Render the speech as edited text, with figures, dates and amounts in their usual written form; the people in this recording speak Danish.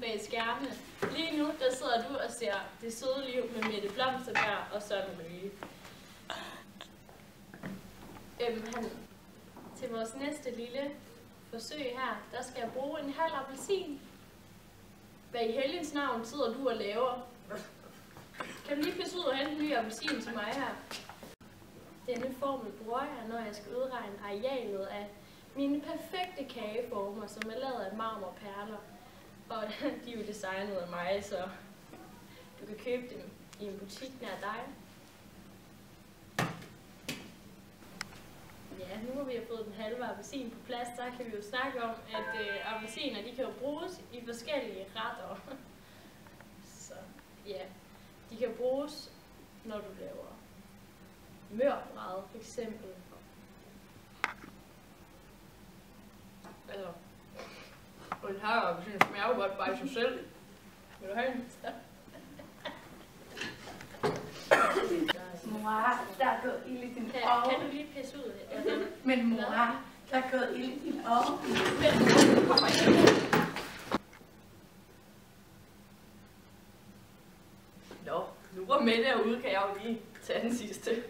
bag skærmene. Lige nu, der sidder du og ser Det søde liv med Mette Blomsterberg og Søren Ryge. Til vores næste lille forsøg her, der skal jeg bruge en halv appelsin. Hvad i helgens navn sidder du og laver? Kan du lige pisse ud og hente en ny appelsin til mig her? Denne formel bruger jeg, når jeg skal udregne arealet af mine perfekte kageformer, som er lavet af marmorperler. Og de er jo designet af mig, så du kan købe dem i en butik nær dig. Ja, nu hvor vi har fået den halve appelsin på plads, så kan vi jo snakke om, at appelsiner, de kan jo bruges i forskellige retter. Så ja, de kan bruges, når du laver mørbræd for eksempel. Altså, og den her appelsin smager jo godt bare i sig selv. Vil du have en? Mor, der er gået ild i din ovn. Kan du lige pisse ud? Men mor, der er gået ild i din ovn. Nå, nu hvor Mette er ude, kan jeg jo lige tage den sidste.